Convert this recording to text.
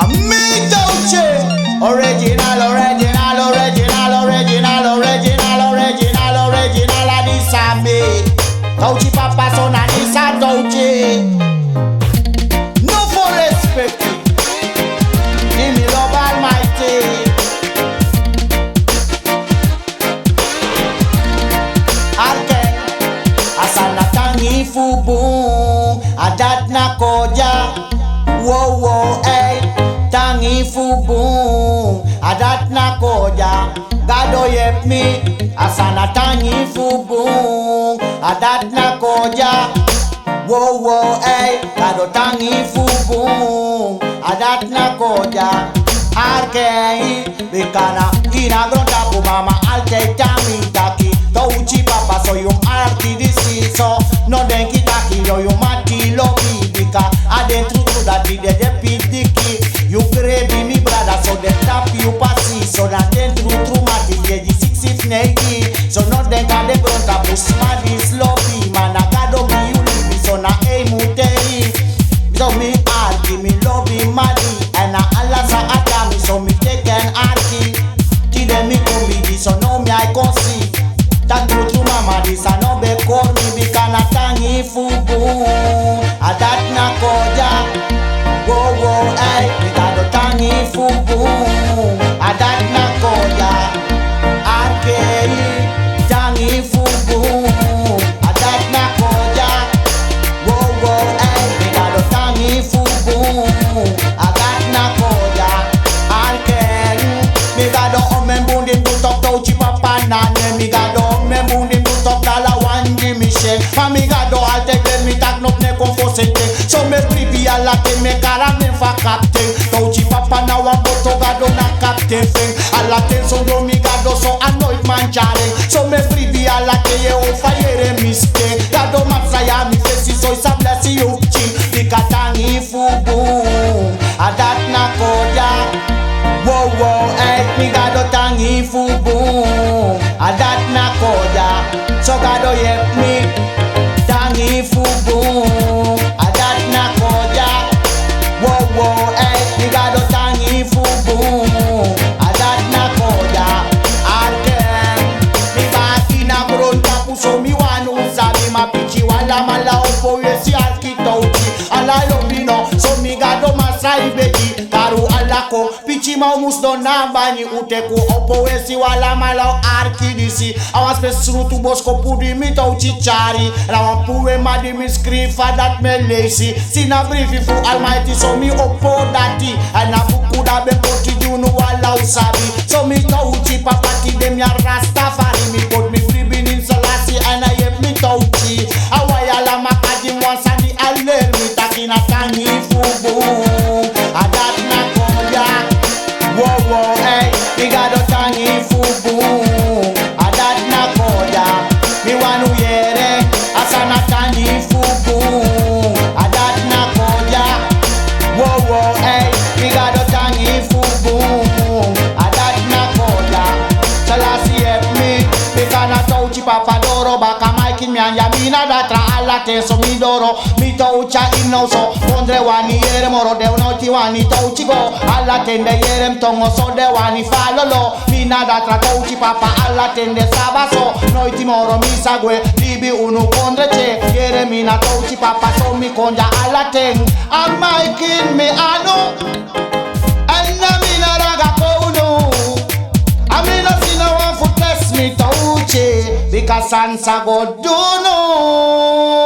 Me Touchy. Original, original, original, original, original, original, original. This a me. Touchy Papa son and this a Touchy. No for respect. Give me love almighty. Arke. Asana tangi fubu. Adat na koja. Whoa, whoa, hey, tangi fubu, adat na koja, gado yep me, asana tangi fubu, adat na koja, whoa, whoa, hey, gado tangi fubu, adat na koja, arke, bikana, ina gronda po mama, alte tami taki, Touchy Papa so yung arki disi, so, no denki taki, yo yung mati lobi, bika, adentro that be the deputy. You crave me brother, so the tap you passi. So that then true mati, yeah, 6 if negi. So not then can the ground tap smart is lobby. Man, I got to be you live, so na a muteri. So me arki, me lobby madi. And I alasa atami, so me take an arki. Tide me kombi, so no me I can see. That true mama, this a no be call me, bikana tangi fubu. Adat na koja. Whoa, whoa, ay, mikado tangi fubu. Adat na koja. Arkei, tangi fubu. Adat na koja. Whoa, whoa, ay, mikado tangi fubu. Adat na koja. Arkei, mikado omembundin tutok Touchy Papa nane. Mikado omembundin tutok dala wanji mishe. Famigado alte me tak nok ne konfosente. So me privi ala te me kara me fa kapten. Touchy Papa na wan boto gado na kapten feng. Ala ten so do mi gado so anoit manjare. So me privi ala te ye o fayere miste. Gado matsaya mi fesi so isa blessi uchi. Dika tangi fubu. Adat na koja. Wow wow eh mi gado tangi fubu. Adat na koja. So gado yep me. Tangi fubu, adat na koja. Wow wow, eh, mi gado tangi fubu, adat na koja. Arken, mi baki na bronta puso mi wanu sabi ma pichi wala mala opo yesi arki Touchy. Ala lobino, so mi gado masai beji. Karu alako, pichi ma umus do nambani uteku opo yesi wala mala arki disi. Awas pesru tu bosko pudi mi Touchy chari. Rawan puwe madi mi skrifa dat me lazy. Sina briefi fu almighty so mi opo dati. And a buku da be poti junu wala usabi. So mi Touchy Papa ti dem ya Rastafari. Mi pot mi fribin in Salasi and I yep mi Touchy. Awayala makadi mwansani aler mi takina tangi fubu. Adat na koja. Wow wow hey, mi gado tangi fubu. Adat na koja. Mi wanu yere, asana tangi fubu. Adat na koja. Wow wow hey, mi gado tangi fubu. Adat na koja. Salasi yep me, bikana Touchy Papa doro baka maikin mi anja mina datra ala te so mi doro. Mi Toucha ino so pondre wani yere moro de unoti wani Touchy go. Ala tende yere mtongo so de wani falolo. Mina datra Touchy Papa ala tende sabaso. Noiti moro mi sagwe libi unu pondre che. Yere mina Touchy Papa so mi konja ala teng. I'm maikin mi ano. Anna mina raga kono. Amina sina wan fu test mi Touchy. Because Sansa go do no.